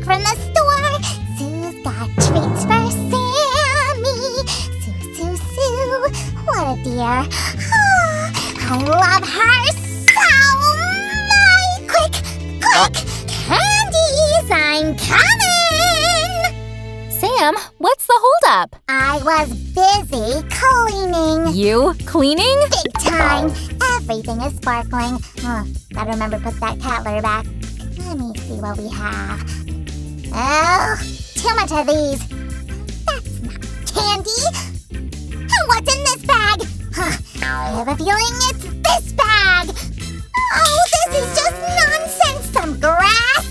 from the store. Sue's got treats for Sammy. Sue, Sue, Sue. What a dear. Oh, I love her so much. Quick, candies, I'm coming. Sam, what's the holdup? I was busy cleaning. You cleaning? Big time. Everything is sparkling. Gotta remember to put that cat litter back. Let me see what we have. Oh, too much of these. That's not candy. What's in this bag? I have a feeling it's this bag. Oh, this is just nonsense. Some grass.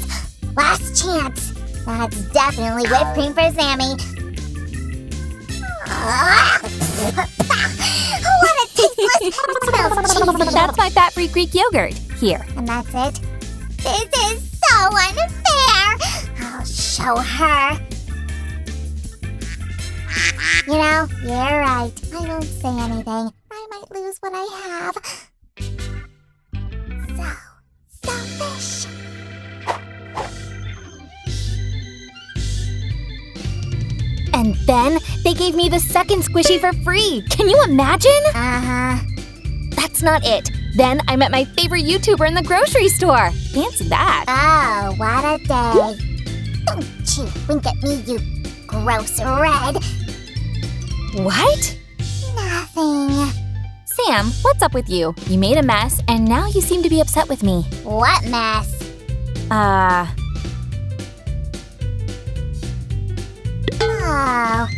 Last chance. That's definitely whipped cream for Sammy. What a tasteless. It smells cheesy. That's my fat-free Greek yogurt. Here. And that's it? This is so unfair. I'll show her. You know, you're right. I won't say anything. I might lose what I have. So selfish. And then they gave me the second squishy for free. Can you imagine? Uh-huh. That's not it. Then I met my favorite YouTuber in the grocery store. Fancy that. Oh, what a day. Don't you wink at me, you gross red. What? Nothing. Sam, what's up with you? You made a mess, and now you seem to be upset with me. What mess? Oh,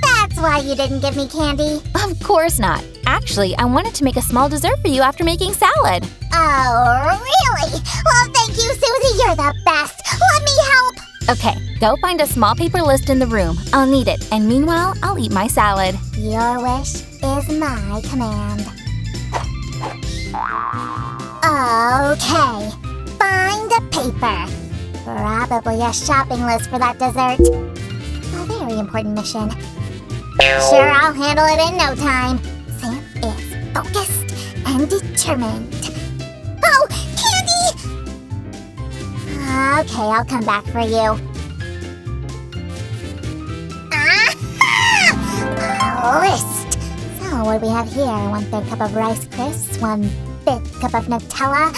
that's why you didn't give me candy. Of course not. Actually, I wanted to make a small dessert for you after making salad. Oh, really? Well, thank you, Susie. You're the best. Let me help. Okay, go find a small paper list in the room. I'll need it, and meanwhile, I'll eat my salad. Your wish is my command. Okay, find a paper. Probably a shopping list for that dessert. A very important mission. Sure, I'll handle it in no time. Sam is focused and determined. Oh, candy! Okay, I'll come back for you. A list. So, what do we have here? 1/3 cup of Rice Crisps, 1/5 cup of Nutella.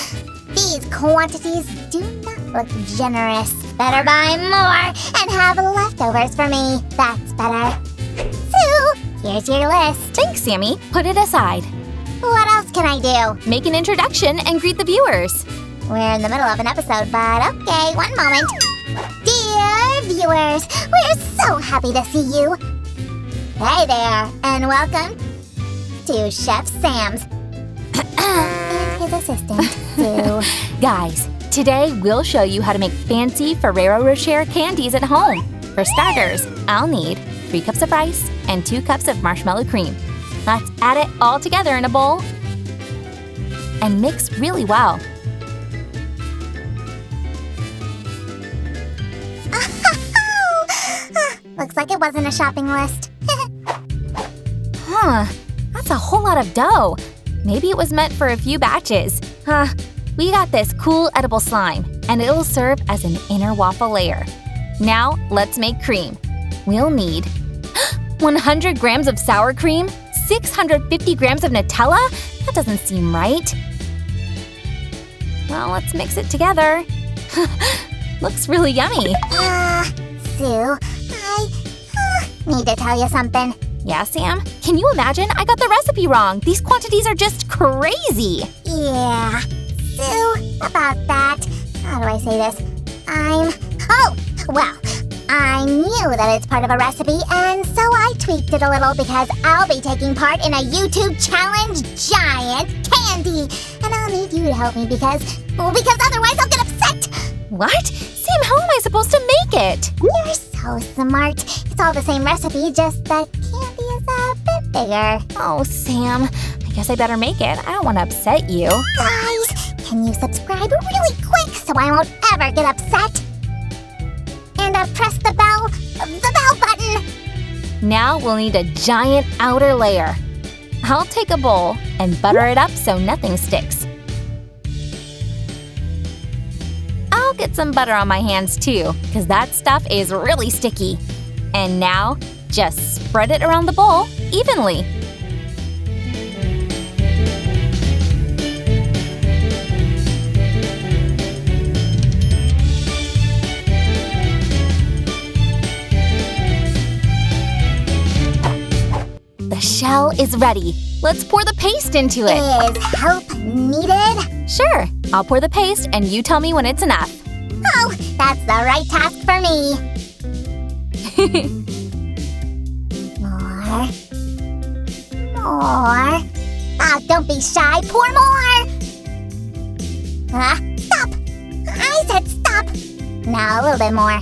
These quantities do not look generous. Better buy more and have leftovers for me. That's better. Sue, here's your list. Thanks, Sammy. Put it aside. What else can I do? Make an introduction and greet the viewers. We're in the middle of an episode, but okay, one moment. Dear viewers, we're so happy to see you. Hey there, and welcome to Chef Sam's and his assistant, Sue. Guys, today we'll show you how to make fancy Ferrero Rocher candies at home. For starters, I'll need 3 cups of rice and 2 cups of marshmallow cream. Let's add it all together in a bowl and mix really well. Looks like it wasn't a shopping list. That's a whole lot of dough. Maybe it was meant for a few batches. We got this cool edible slime, and it'll serve as an inner waffle layer. Now, let's make cream. We'll need 100 grams of sour cream, 650 grams of Nutella? That doesn't seem right. Well, let's mix it together. Looks really yummy. Sue, I need to tell you something. Yeah, Sam? Can you imagine? I got the recipe wrong. These quantities are just crazy. Yeah. Sue, about that. How do I say this? I knew that it's part of a recipe, and so I tweaked it a little because I'll be taking part in a YouTube challenge giant candy. And I'll need you to help me because otherwise I'll get upset. What? Sam, how am I supposed to make it? You're so smart. It's all the same recipe, just the candy is a bit bigger. Oh, Sam. I guess I better make it. I don't want to upset you. Guys, can you subscribe really quick so I won't ever get upset? And press the bell button. Now we'll need a giant outer layer. I'll take a bowl and butter it up so nothing sticks. get some butter on my hands too, because that stuff is really sticky. And now, just spread it around the bowl evenly. The shell is ready. Let's pour the paste into it. Is help needed? Sure, I'll pour the paste and you tell me when it's enough. Oh, that's the right task for me. More. More. Oh, don't be shy. Pour more. Stop. I said stop. Now a little bit more.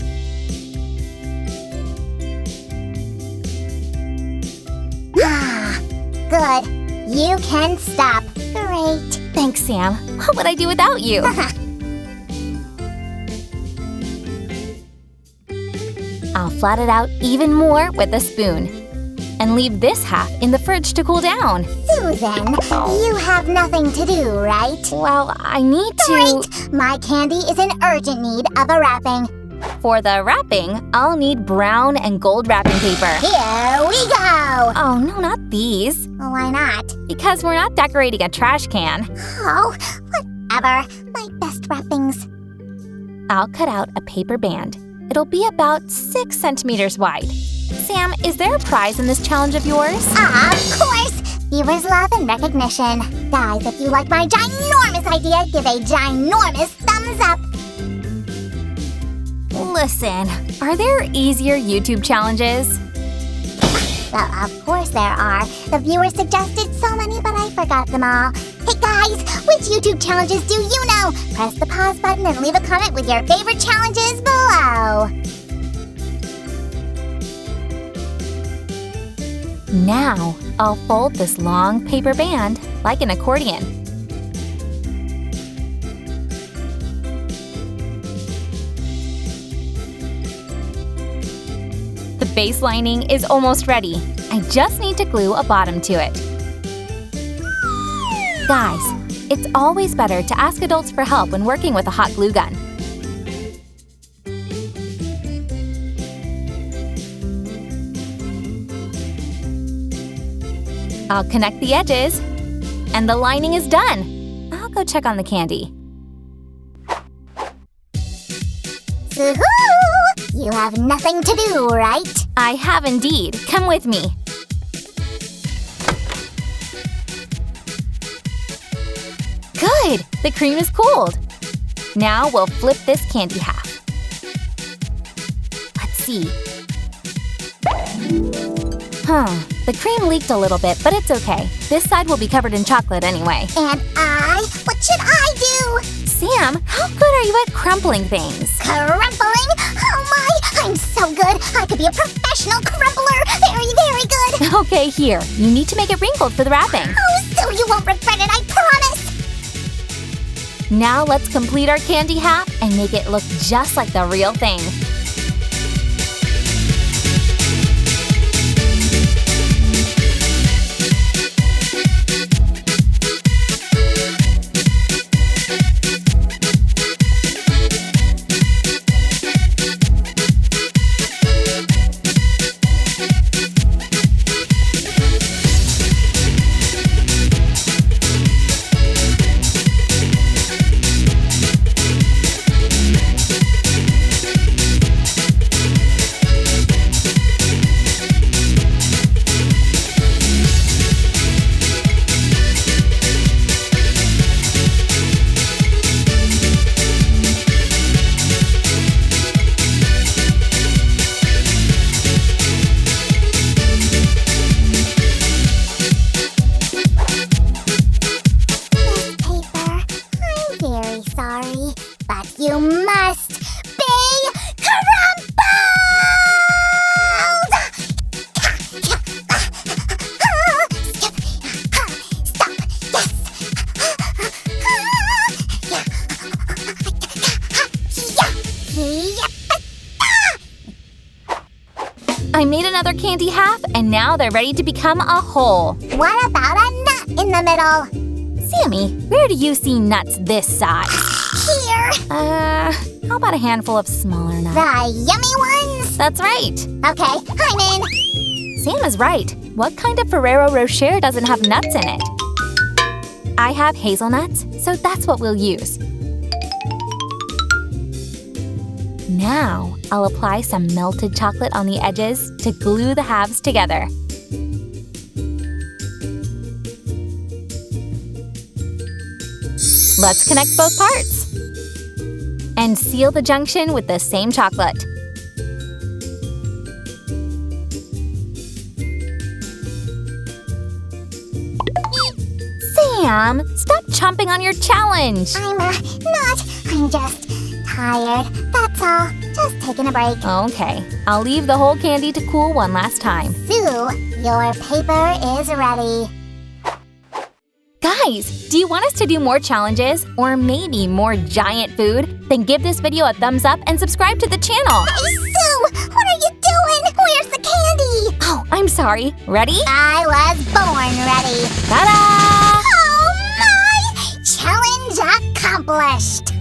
Ah, good. You can stop. Great. Thanks, Sam. What would I do without you? I'll flat it out even more with a spoon. And leave this half in the fridge to cool down. Susan, you have nothing to do, right? Well, I need to… Great! My candy is in urgent need of a wrapping. For the wrapping, I'll need brown and gold wrapping paper. Here we go! Oh, no, not these. Why not? Because we're not decorating a trash can. Oh, whatever. My best wrappings. I'll cut out a paper band. It'll be about 6 centimeters wide. Sam, is there a prize in this challenge of yours? Of course! Viewers love and recognition. Guys, if you like my ginormous idea, give a ginormous thumbs up. Listen, are there easier YouTube challenges? Well, of course there are. The viewers suggested so many, but I forgot them all. Hey guys, which YouTube challenges do you know? Press the pause button and leave a comment with your favorite challenges below. Now, I'll fold this long paper band like an accordion. The base lining is almost ready. I just need to glue a bottom to it. Guys, it's always better to ask adults for help when working with a hot glue gun. I'll connect the edges, and the lining is done. I'll go check on the candy. Woohoo! You have nothing to do, right? I have indeed. Come with me. Good! The cream is cooled. Now we'll flip this candy half. Let's see. The cream leaked a little bit, but it's okay. This side will be covered in chocolate anyway. And what should I do? Sam, how good are you at crumpling things? Crumpling? Oh my, I'm so good. I could be a professional crumpler. Very, very good. Okay, here. You need to make it wrinkled for the wrapping. Oh, so you won't regret it, I promise. Now let's complete our candy half and make it look just like the real thing. You must be crumpled! Stop, yes! I made another candy half, and now they're ready to become a whole. What about a nut in the middle? Sammy, where do you see nuts this size? Here! How about a handful of smaller nuts? The yummy ones? That's right. Okay, I'm in. Sam is right. What kind of Ferrero Rocher doesn't have nuts in it? I have hazelnuts, so that's what we'll use. Now, I'll apply some melted chocolate on the edges to glue the halves together. Let's connect both parts. And seal the junction with the same chocolate. Sam, stop chomping on your challenge. I'm not. I'm just tired. That's all. Just taking a break. Okay, I'll leave the whole candy to cool one last time. Sue, your paper is ready. Guys, do you want us to do more challenges or maybe more giant food? Then give this video a thumbs up and subscribe to the channel. Hey, Sue, what are you doing? Where's the candy? Oh, I'm sorry. Ready? I was born ready. Ta-da! Oh my! Challenge accomplished.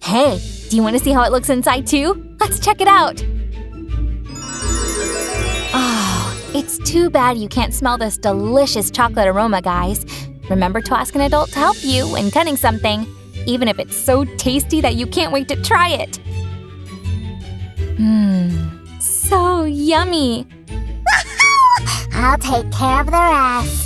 Hey, do you want to see how it looks inside too? Let's check it out. Oh, it's too bad you can't smell this delicious chocolate aroma, guys. Remember to ask an adult to help you when cutting something, even if it's so tasty that you can't wait to try it. So yummy. I'll take care of the rest.